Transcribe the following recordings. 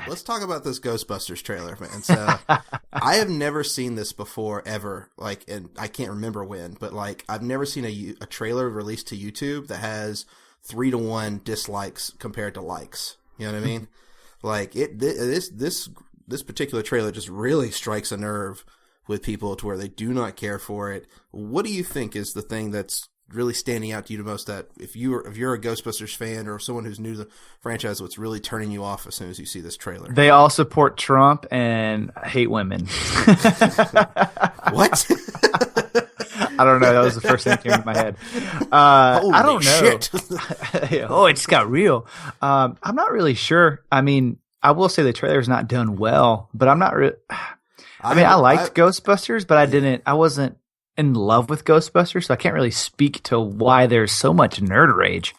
let's talk about this Ghostbusters trailer, man. So I have never seen this before ever. Like, and I can't remember when, but like I've never seen a trailer released to YouTube that has 3-to-1 dislikes compared to likes. You know what I mean? Like this particular trailer just really strikes a nerve with people to where they do not care for it. What do you think is the thing that's really standing out to you the most, that if you're a Ghostbusters fan or someone who's new to the franchise, what's really turning you off as soon as you see this trailer? They all support Trump and hate women. What? I don't know. That was the first thing that came to my head. I don't know. Shit. Oh, it just got real. I'm not really sure. I mean, I will say the trailer's not done well, but I'm not really. I liked Ghostbusters, but I wasn't in love with Ghostbusters, so I can't really speak to why there's so much nerd rage.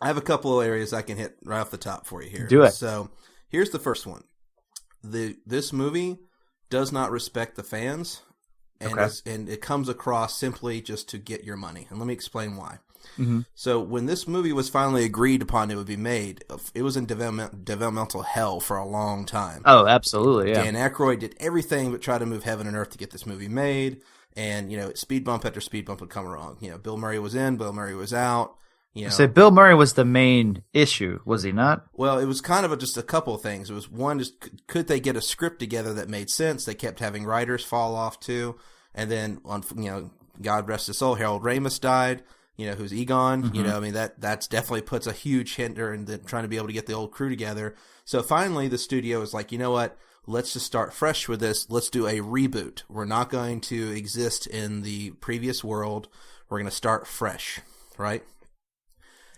I have a couple of areas I can hit right off the top for you here. Do it. So here's the first one. This movie does not respect the fans, and it comes across simply just to get your money. And let me explain why. Mm-hmm. So when this movie was finally agreed upon it would be made, it was in developmental hell for a long time. Oh, absolutely, yeah. Dan Aykroyd did everything but try to move heaven and earth to get this movie made. And, speed bump after speed bump would come wrong. Bill Murray was in, Bill Murray was out. So Bill Murray was the main issue, was he not? Well, it was kind of just a couple of things. It was one, just could they get a script together that made sense? They kept having writers fall off too. And then, God rest his soul, Harold Ramis died, who's Egon. Mm-hmm. That's definitely puts a huge hinder in trying to be able to get the old crew together. So finally the studio is like, you know what? Let's just start fresh with this. Let's do a reboot. We're not going to exist in the previous world. We're going to start fresh, right?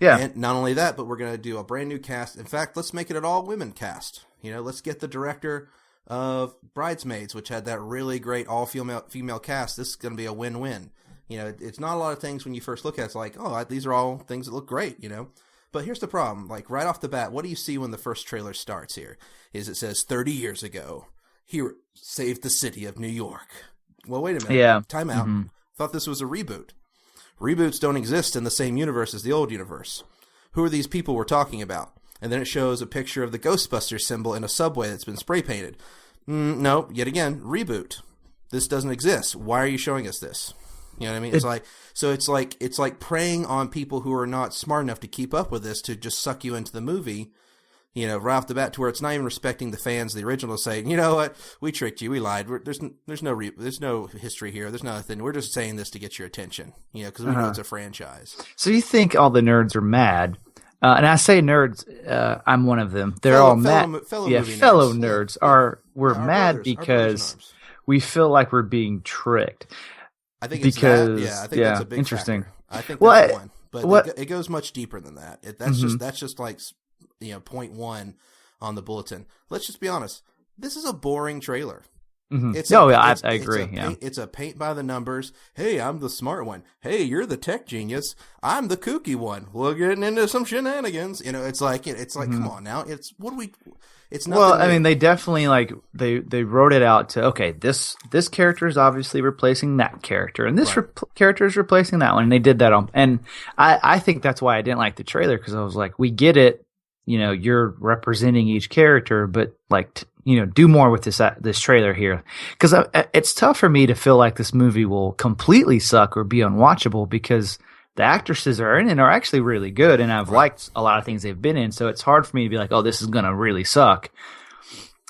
Yeah. And not only that, but we're going to do a brand new cast. In fact, let's make it an all-women cast. Let's get the director of Bridesmaids, which had that really great all-female cast. This is going to be a win-win. It's not a lot of things when you first look at it. It's like, oh, these are all things that look great, But here's the problem. Like, right off the bat, what do you see when the first trailer starts here? It says 30 years ago, Hero saved the city of New York. Well, wait a minute. Yeah. Time out. Mm-hmm. Thought this was a reboot. Reboots don't exist in the same universe as the old universe. Who are these people we're talking about? And then it shows a picture of the Ghostbusters symbol in a subway that's been spray painted. No, yet again, reboot. This doesn't exist. Why are you showing us this? You know what I mean? It's like preying on people who are not smart enough to keep up with this to just suck you into the movie, right off the bat, to where it's not even respecting the fans of the original, saying, you know what, we tricked you, we lied. There's no history here. There's nothing. We're just saying this to get your attention, because we know it's a franchise. So you think all the nerds are mad? And I say nerds, I'm one of them. They're all mad. Fellow nerds we're mad because we feel like we're being tricked. I think it's that. Yeah, I think that's a big interesting factor. I think that's one. But it goes much deeper than that. That's just like, point one on the bulletin. Let's just be honest. This is a boring trailer. Mm-hmm. I agree. It's a paint by the numbers. Hey, I'm the smart one. Hey, you're the tech genius. I'm the kooky one. We're getting into some shenanigans. It's like come on now. It's nothing. Well, I mean, they definitely they wrote it out to, okay, this character is obviously replacing that character, and this character is replacing that one, and they did that on. And I think that's why I didn't like the trailer, because I was like, we get it. You're representing each character, but do more with this trailer here, because it's tough for me to feel like this movie will completely suck or be unwatchable, because the actresses are in it are actually really good, and I've liked a lot of things they've been in, so it's hard for me to be like, oh, this is gonna really suck.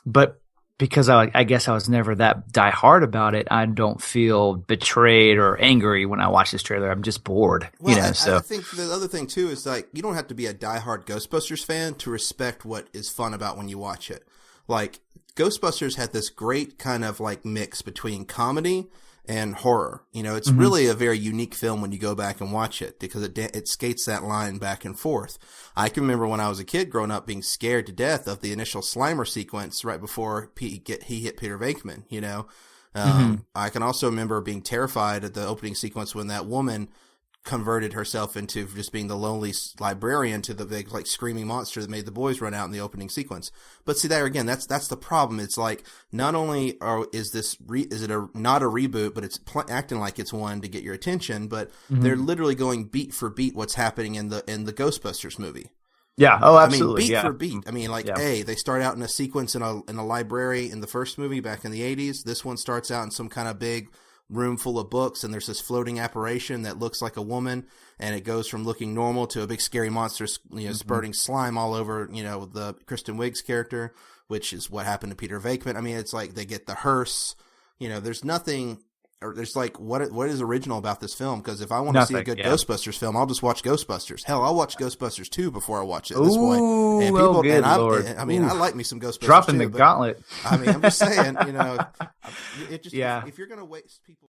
But because I guess I was never that diehard about it, I don't feel betrayed or angry when I watch this trailer. I'm just bored, So I think the other thing too is, like, you don't have to be a diehard Ghostbusters fan to respect what is fun about when you watch it. Like, Ghostbusters had this great kind of like mix between comedy and horror. It's really a very unique film when you go back and watch it, because it skates that line back and forth. I can remember when I was a kid growing up being scared to death of the initial Slimer sequence right before he hit Peter Venkman, I can also remember being terrified at the opening sequence when that woman converted herself into just being the lonely librarian to the big, like, screaming monster that made the boys run out in the opening sequence. But see, there again, that's the problem. It's like, not only is it not a reboot, but it's acting like it's one to get your attention, but they're literally going beat for beat what's happening in the Ghostbusters movie. Yeah. Oh, I mean, absolutely. beat yeah. for beat. I mean, like, Yeah. they start out in a sequence in a library in the first movie back in the 80s. This one starts out in some kind of big room full of books, and there's this floating apparition that looks like a woman, and it goes from looking normal to a big scary monster, spurting slime all over, the Kristen Wiig's character, which is what happened to Peter Venkman. I mean, it's like they get the hearse. There's nothing. Or there's like what is original about this film? Because if I want to see a good Ghostbusters film, I'll just watch Ghostbusters. Hell, I'll watch Ghostbusters 2 before I watch it at this point. And people, good Lord. I mean, I like me some Ghostbusters. Dropping too, the gauntlet. I mean, I'm just saying, it just if you're gonna waste people.